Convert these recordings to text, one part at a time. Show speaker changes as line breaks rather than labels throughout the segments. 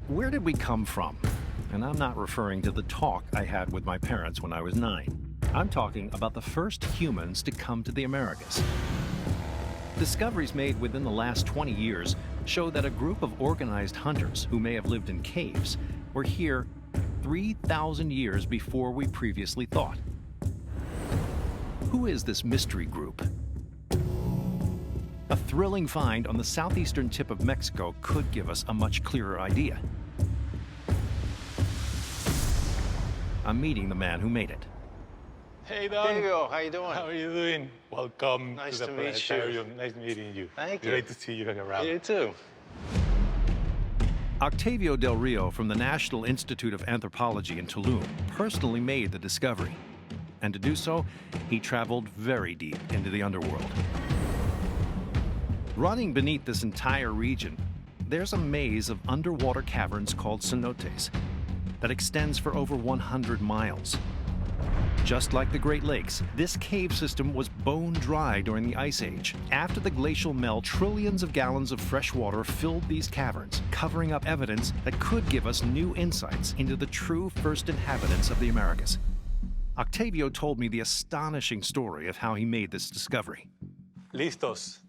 where did we come from? And I'm not referring to the talk I had with my parents when I was 9. I'm talking about the first humans to come to the Americas. Discoveries made within the last 20 years show that a group of organized hunters who may have lived in caves were here 3,000 years before we previously thought. Who is this mystery group? A thrilling find on the southeastern tip of Mexico could give us a much clearer idea. I'm meeting the man who made it.
Hey, Don.
Diego, how you doing?
How are you doing? Welcome
Nice
to the
to meet you.
planetarium. Nice meeting you.
Thank you.
Great to see you around.
You too.
Octavio Del Rio from the National Institute of Anthropology in Tulum personally made the discovery. And to do so, he traveled very deep into the underworld. Running beneath this entire region, there's a maze of underwater caverns called cenotes that extends for over 100 miles. Just like the Great Lakes, this cave system was bone dry during the Ice Age. After the glacial melt, trillions of gallons of fresh water filled these caverns, covering up evidence that could give us new insights into the true first inhabitants of the Americas. Octavio told me the astonishing story of how he made this discovery.
Listos.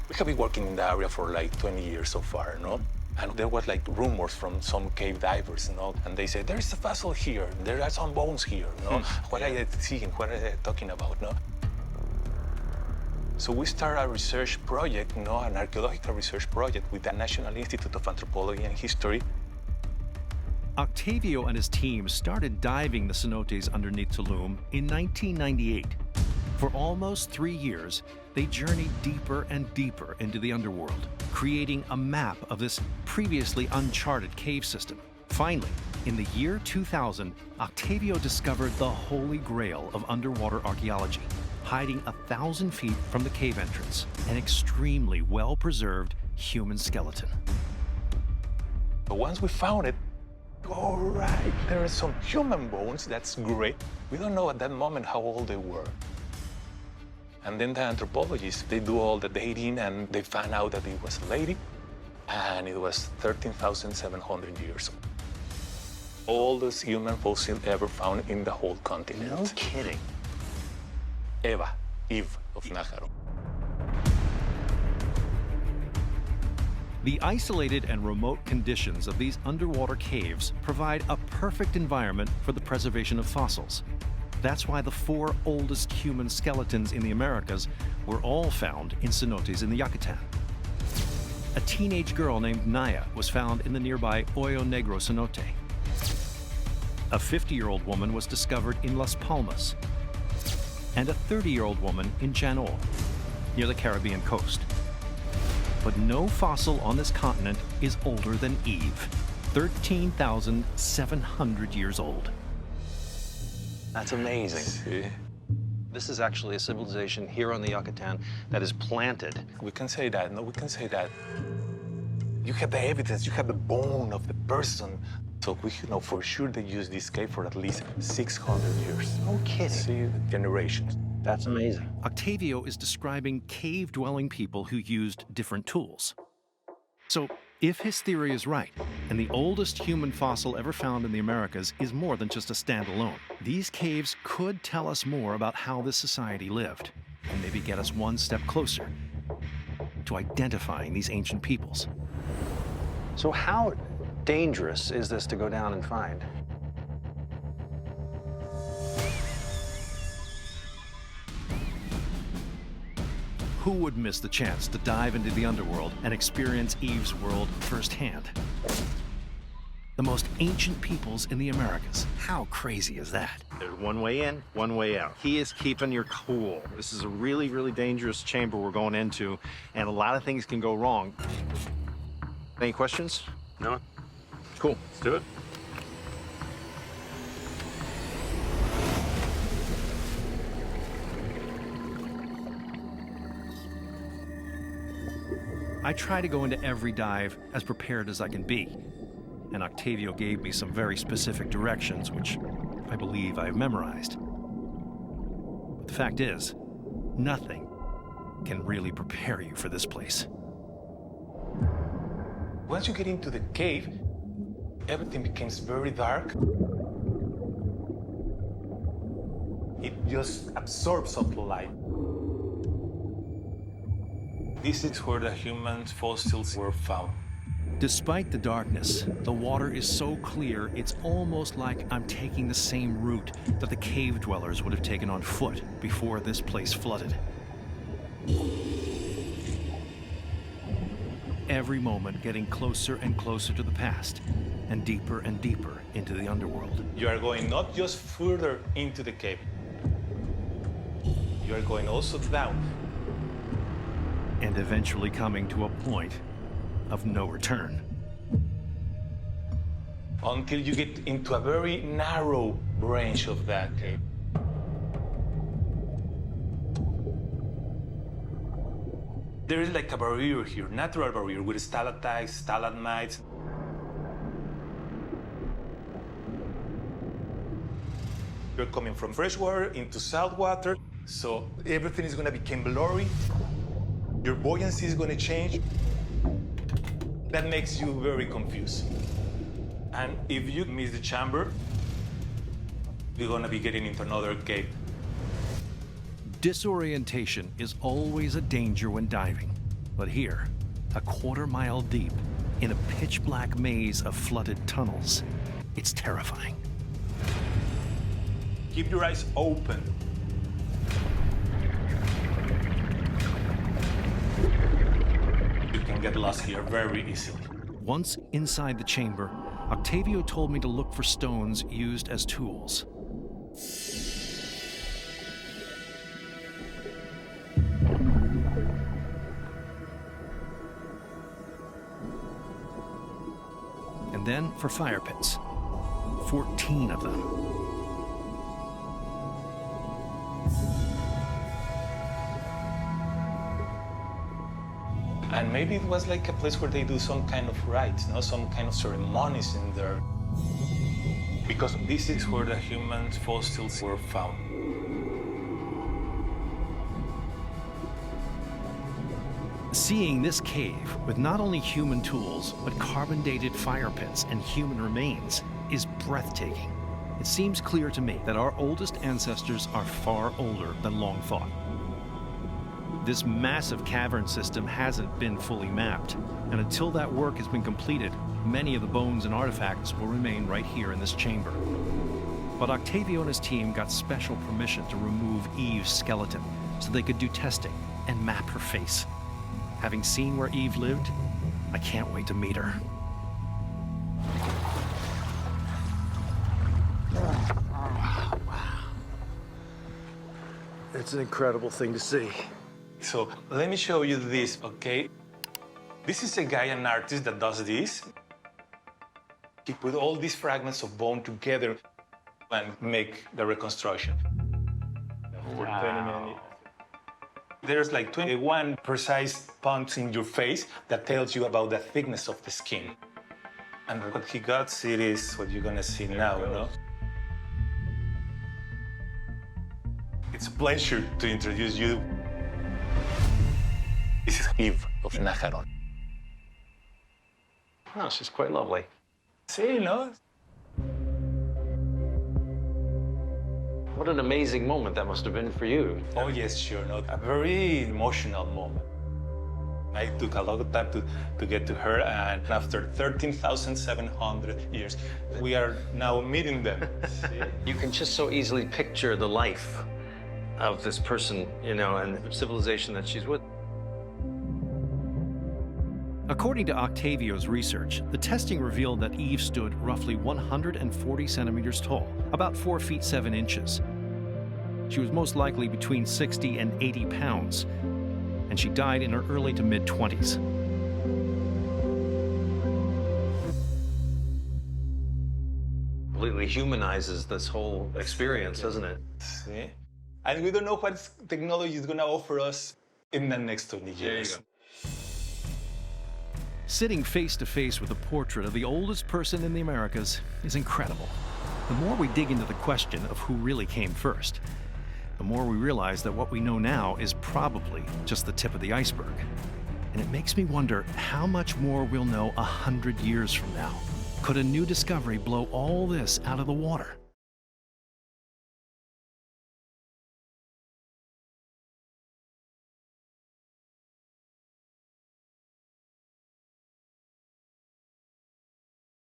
We have been working in the area for like 20 years so far, no? And there was like rumors from some cave divers, and they said, there is a fossil here, there are some bones here, What are they seeing, what are they talking about, So we started a research project, an archaeological research project with the National Institute of Anthropology and History.
Octavio and his team started diving the cenotes underneath Tulum in 1998. For almost 3 years, they journeyed deeper and deeper into the underworld, creating a map of this previously uncharted cave system. Finally, in the year 2000, Octavio discovered the holy grail of underwater archaeology, hiding 1,000 feet from the cave entrance, an extremely well-preserved human skeleton.
But once we found it, all right, there are some human bones, that's great. We don't know at that moment how old they were. And then the anthropologists, they do all the dating and they found out that it was a lady and it was 13,700 years old. Oldest human fossil ever found in the whole continent.
No kidding.
Eve of Nájaro.
The isolated and remote conditions of these underwater caves provide a perfect environment for the preservation of fossils. That's why the 4 oldest human skeletons in the Americas were all found in cenotes in the Yucatan. A teenage girl named Naya was found in the nearby Hoyo Negro cenote. A 50-year-old woman was discovered in Las Palmas, and a 30-year-old woman in Janol, near the Caribbean coast. But no fossil on this continent is older than Eve, 13,700 years old.
That's amazing.
See?
This is actually a civilization here on the Yucatan that is planted.
We can say that, we can say that. You have the evidence, you have the bone of the person. So we know for sure they used this cave for at least 600 years.
No kidding.
See, generations.
That's amazing.
Octavio is describing cave-dwelling people who used different tools. So, if his theory is right, and the oldest human fossil ever found in the Americas is more than just a standalone, these caves could tell us more about how this society lived, and maybe get us one step closer to identifying these ancient peoples.
So how dangerous is this to go down and find?
Who would miss the chance to dive into the underworld and experience Eve's world firsthand? The most ancient peoples in the Americas. How crazy is that?
There's one way in, one way out. He is keeping your cool. This is a really, really dangerous chamber we're going into, and a lot of things can go wrong. Any questions?
No?
Cool.
Let's do it.
I try to go into every dive as prepared as I can be, and Octavio gave me some very specific directions, which I believe I've memorized. But the fact is, nothing can really prepare you for this place.
Once you get into the cave, everything becomes very dark. It just absorbs all the light. This is where the human fossils were found.
Despite the darkness, the water is so clear it's almost like I'm taking the same route that the cave dwellers would have taken on foot before this place flooded. Every moment getting closer and closer to the past, and deeper into the underworld.
You are going not just further into the cave, you are going also down.
And eventually coming to a point of no return.
Until you get into a very narrow branch of that cave. There is like a barrier here, natural barrier with stalactites, stalagmites. You're coming from fresh water into salt water, so everything is going to become blurry. Your buoyancy is going to change. That makes you very confused. And if you miss the chamber, you're going to be getting into another cave.
Disorientation is always a danger when diving, but here, a quarter-mile deep, in a pitch-black maze of flooded tunnels, it's terrifying.
Keep your eyes open. You can get lost here very easily.
Once inside the chamber, Octavio told me to look for stones used as tools. And then for fire pits. 14 of them.
And maybe it was like a place where they do some kind of rites, no? Some kind of ceremonies in there. Because this is where the human fossils were found.
Seeing this cave with not only human tools, but carbon-dated fire pits and human remains is breathtaking. It seems clear to me that our oldest ancestors are far older than long thought. This massive cavern system hasn't been fully mapped, and until that work has been completed, many of the bones and artifacts will remain right here in this chamber. But Octavio and his team got special permission to remove Eve's skeleton so they could do testing and map her face. Having seen where Eve lived, I can't wait to meet her.
It's an incredible thing to see.
So let me show you this, okay? This is a guy, an artist that does this. He put all these fragments of bone together and make the reconstruction.
Wow.
There's like 21 precise points in your face that tells you about the thickness of the skin. And what he got, it is what you're gonna see now, you know? It's a pleasure to introduce you. This is Eve of Najaron.
Oh, she's quite lovely.
See, no?
What an amazing moment that must have been for you.
Oh, yes, sure. No, a very emotional moment. I took a lot of time to get to her, and after 13,700 years, we are now meeting them. See?
You can just so easily picture the life of this person, you know, and the civilization that she's with.
According to Octavio's research, the testing revealed that Eve stood roughly 140 centimeters tall, about 4 feet 7 inches. She was most likely between 60 and 80 pounds, and she died in her early to mid-20s.
Completely humanizes this whole experience, doesn't it?
See? And we don't know what technology is going to offer us in the next 20 years.
There you go.
Sitting face to face with a portrait of the oldest person in the Americas is incredible. The more we dig into the question of who really came first, the more we realize that what we know now is probably just the tip of the iceberg. And it makes me wonder how much more we'll know 100 years from now. Could a new discovery blow all this out of the water?